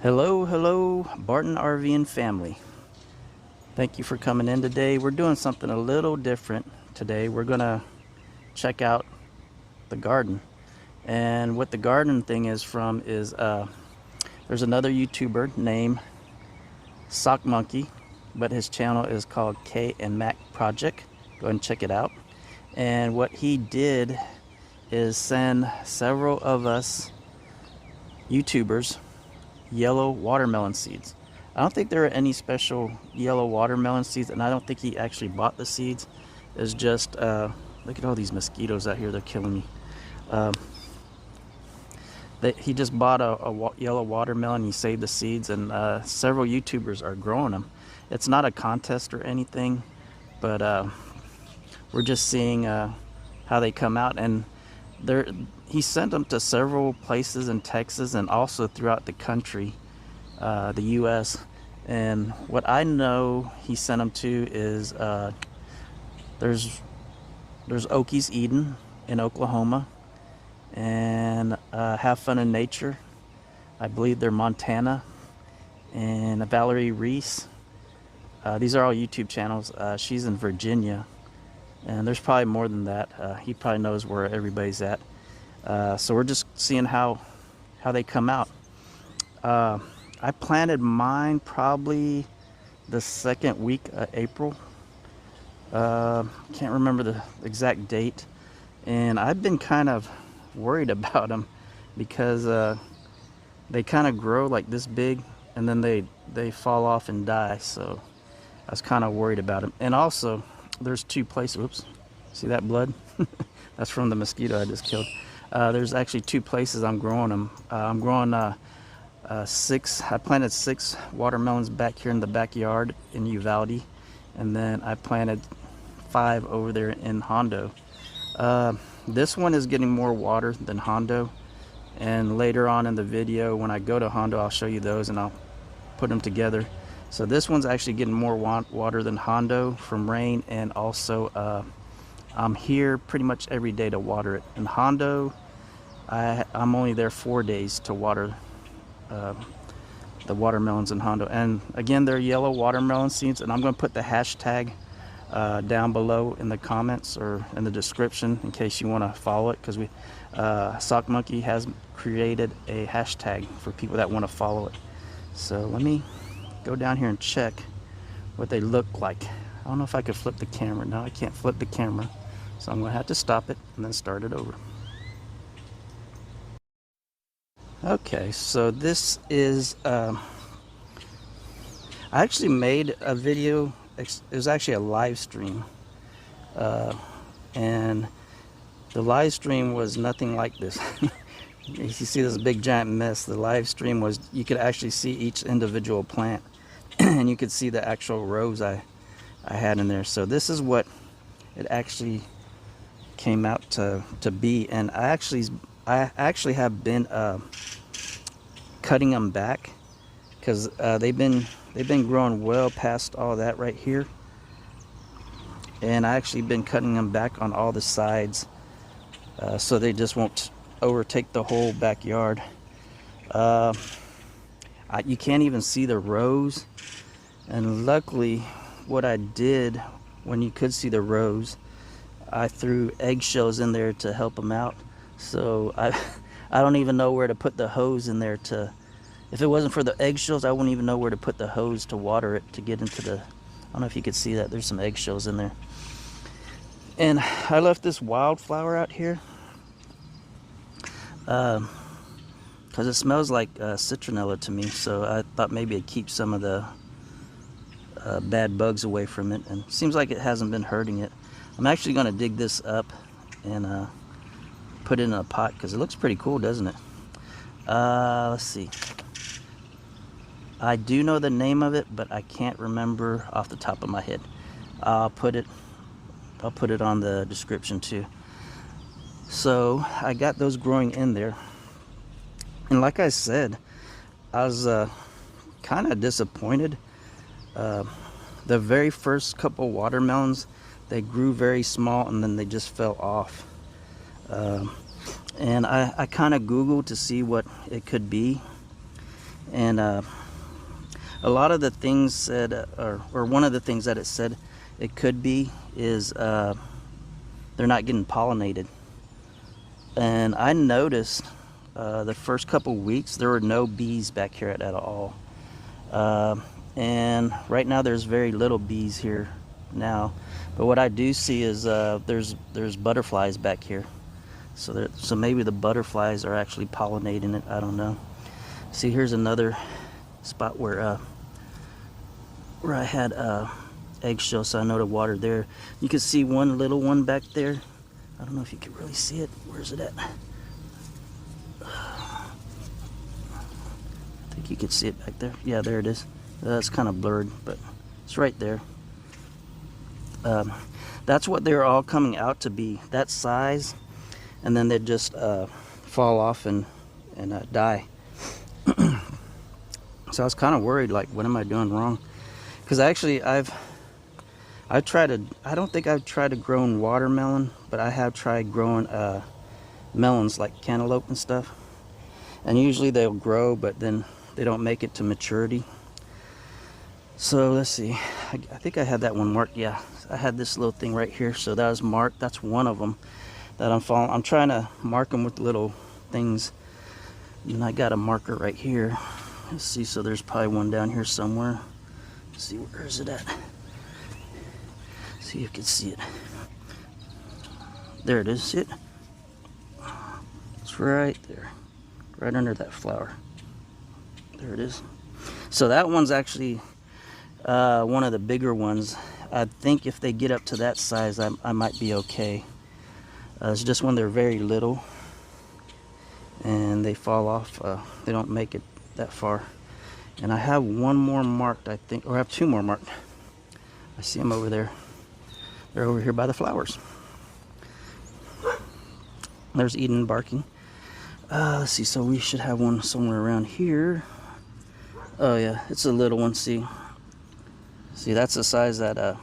Hello, Barton RV and family. Thank you for coming in today. We're doing something a little different today. We're gonna check out the garden. And what the garden thing is from is there's another YouTuber named Sock Monkey, but his channel is called K and Mac Project. Go ahead and check it out. And what he did is send several of us YouTubers yellow watermelon seeds. I don't think there are any special yellow watermelon seeds, and I don't think he actually bought the seeds. It's just look at all these mosquitoes out here, they're killing me. He just bought a yellow watermelon. He saved the seeds, and several YouTubers are growing them. It's not a contest or anything, but we're just seeing how they come out. And he sent them to several places in Texas and also throughout the country, the US. And what I know he sent them to is there's Okies Eden in Oklahoma, and Have Fun in Nature, I believe they're Montana, and Valerie Reese. These are all YouTube channels. She's in Virginia, and there's probably more than that. He probably knows where everybody's at. So we're just seeing how they come out. I planted mine probably the second week of April. Can't remember the exact date, and I've been kind of worried about them because they kind of grow like this big and then they fall off and die. So I was kind of worried about them. And also there's two places. Whoops, see that blood? That's from the mosquito I just killed. There's actually two places I'm growing them. I'm growing I planted 6 watermelons back here in the backyard in Uvalde, and then I planted 5 over there in Hondo. This one is getting more water than Hondo, and later on in the video when I go to Hondo I'll show you those and I'll put them together. So this one's actually getting more water than Hondo from rain, and also I'm here pretty much every day to water it. In Hondo I'm only there 4 days to water the watermelons in Hondo. And again, they're yellow watermelon seeds, and I'm going to put the hashtag down below in the comments or in the description in case you want to follow it, because Sock Monkey has created a hashtag for people that want to follow it. So let me go down here and check what they look like. I don't know if I could flip the camera. No, I can't flip the camera, so I'm going to have to stop it and then start it over. Okay, so this is I actually made a video. It was actually a live stream, and the live stream was nothing like this. You see this big giant mess. The live stream was, you could actually see each individual plant and you could see the actual rows I had in there. So this is what it actually came out to be. And I actually have been cutting them back because they've been growing well past all that right here, and I actually been cutting them back on all the sides so they just won't overtake the whole backyard. You can't even see the rows, and luckily what I did when you could see the rows, I threw eggshells in there to help them out. So I don't even know where to put the hose in there to, if it wasn't for the eggshells, I wouldn't even know where to put the hose to water it to get into the, I don't know if you could see that, there's some eggshells in there. And I left this wildflower out here because it smells like citronella to me, so I thought maybe it'd keep some of the bad bugs away from it, and it seems like it hasn't been hurting it. I'm actually going to dig this up and put it in a pot because it looks pretty cool, doesn't it? Let's see. I do know the name of it, but I can't remember off the top of my head. I'll put it on the description too. So I got those growing in there, and like I said, I was kind of disappointed. The very first couple watermelons, they grew very small and then they just fell off. And I kind of Googled to see what it could be, And a lot of the things said, or one of the things that it said it could be is they're not getting pollinated. And I noticed the first couple weeks there were no bees back here at all. And right now there's very little bees here now. But what I do see is there's butterflies back here. So maybe the butterflies are actually pollinating it. I don't know. See, here's another spot where I had eggshell, so I know to water there. You can see one little one back there. I don't know if you can really see it. Where's it at? I think you can see it back there. Yeah, there it is. It's kind of blurred, but it's right there. That's what they're all coming out to be, that size, and then they just fall off and die. So I was kind of worried, like, what am I doing wrong? Because actually I don't think I've tried to grow watermelon, but I have tried growing melons like cantaloupe and stuff. And usually they'll grow, but then they don't make it to maturity. So let's see, I think I had that one marked. Yeah, I had this little thing right here, so that was marked. That's one of them that I'm following. I'm trying to mark them with little things, and I got a marker right here. Let's see, so there's probably one down here somewhere. Let's see, where is it at? See if you can see it. There it is. See it? It's right there, right under that flower. There it is. So that one's actually one of the bigger ones. I think if they get up to that size, I might be okay. It's just when they're very little and they fall off, they don't make it that far. And I have one more marked, I think, or I have two more marked. I see them over there. They're over here by the flowers. There's Eden barking. Let's see, so we should have one somewhere around here. Oh yeah, it's a little one. See, that's the size that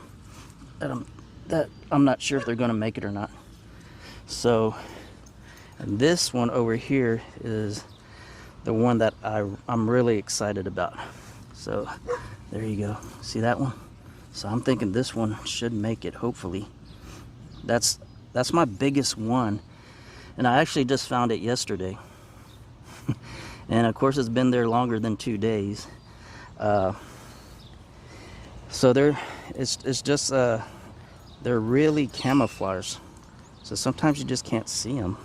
I'm not sure if they're going to make it or not. So, and this one over here is the one that I'm really excited about. So there you go. See that one? So I'm thinking this one should make it, hopefully. That's my biggest one, and I actually just found it yesterday. And of course it's been there longer than 2 days. So it's just they're really camouflage. So sometimes you just can't see them.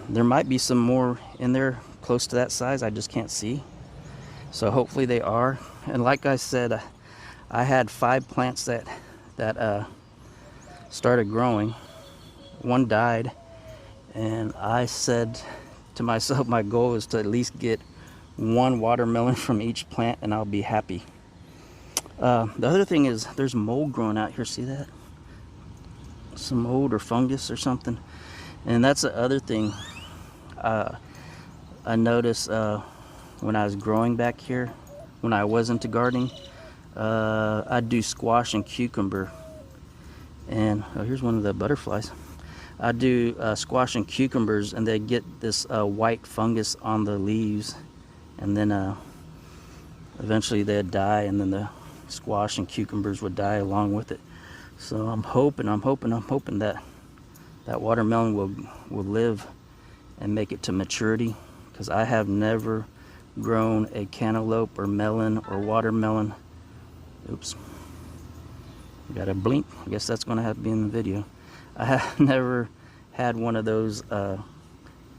There might be some more in there close to that size, I just can't see. So hopefully they are. And like I said, I had 5 plants that started growing. One died, and I said to myself, my goal is to at least get 1 watermelon from each plant, and I'll be happy. The other thing is there's mold growing out here. See that? Some mold or fungus or something. And that's the other thing I noticed when I was growing back here, when I was into gardening. I'd do squash and cucumber, and oh, here's one of the butterflies. I do squash and cucumbers, and they get this white fungus on the leaves, and then eventually they'd die, and then the squash and cucumbers would die along with it. So I'm hoping that watermelon will live and make it to maturity, because I have never grown a cantaloupe or melon or watermelon. Oops, got a blink. I guess that's going to have to be in the video. I have never had one of those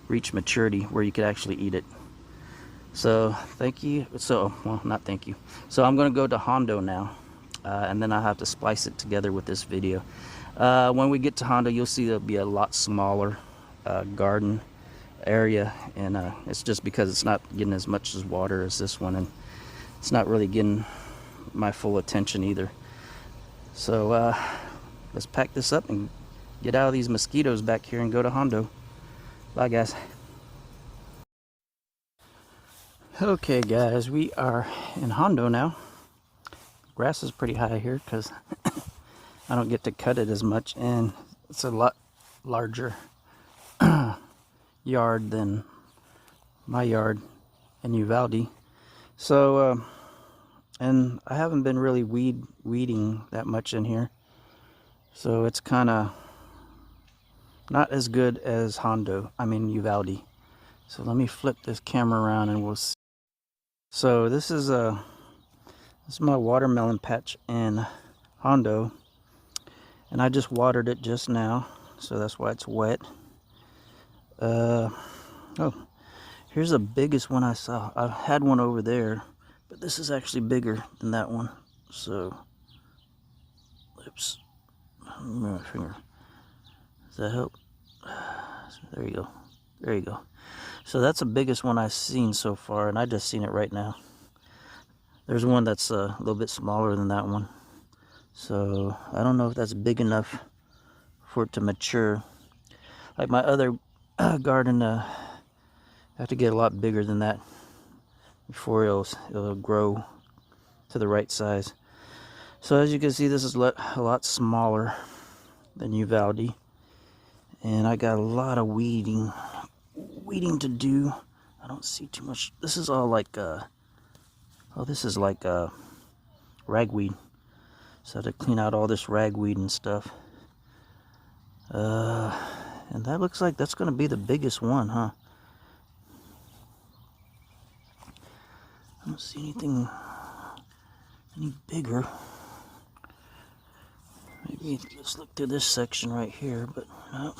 reach maturity where you could actually eat it. So thank you. So, well, not thank you. So I'm going to go to Hondo now, and then I'll have to splice it together with this video. When we get to Hondo, you'll see there'll be a lot smaller garden area, and it's just because it's not getting as much as water as this one, and it's not really getting my full attention either. So let's pack this up and get out of these mosquitoes back here and go to Hondo. Bye guys. Okay guys, we are in Hondo now. Grass is pretty high here because I don't get to cut it as much, and it's a lot larger yard than my yard. and Uvalde. So, and I haven't been really weeding that much in here. So it's kind of not as good as Uvalde. So let me flip this camera around and we'll see. So this is my watermelon patch in Hondo, and I just watered it just now, so that's why it's wet. Oh, here's the biggest one I saw. I had one over there, but this is actually bigger than that one. So, oops, move my finger. Does that help? There you go. There you go. So that's the biggest one I've seen so far, and I just seen it right now. There's one that's a little bit smaller than that one. So I don't know if that's big enough for it to mature. Like my other garden, I have to get a lot bigger than that before it'll grow to the right size. So as you can see, this is a lot smaller than Uvalde, and I got a lot of weeding to do. I don't see too much. This is all like this is like ragweed. So I have to clean out all this ragweed and stuff. And that looks like that's going to be the biggest one, huh? I don't see anything any bigger. Maybe just look through this section right here, but no.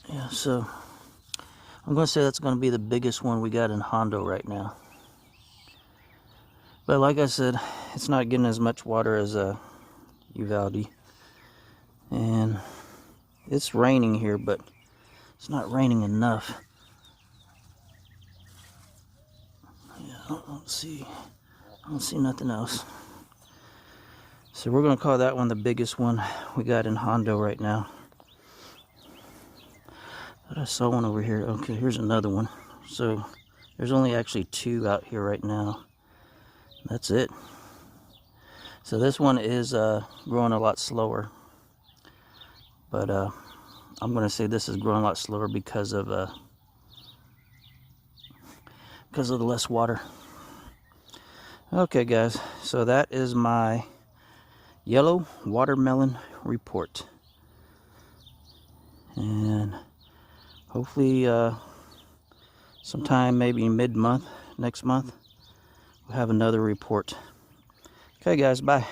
Yeah, so I'm going to say that's going to be the biggest one we got in Hondo right now. But like I said, it's not getting as much water as Uvalde. And it's raining here, but it's not raining enough. Yeah, I don't see nothing else. So we're going to call that one the biggest one we got in Hondo right now. But I saw one over here. Okay, here's another one. So there's only actually 2 out here right now. That's it. So this one is growing a lot slower. But I'm going to say this is growing a lot slower because of the less water. Okay, guys. So that is my yellow watermelon report. And hopefully sometime maybe mid-month, next month, we'll have another report. Okay, guys. Bye.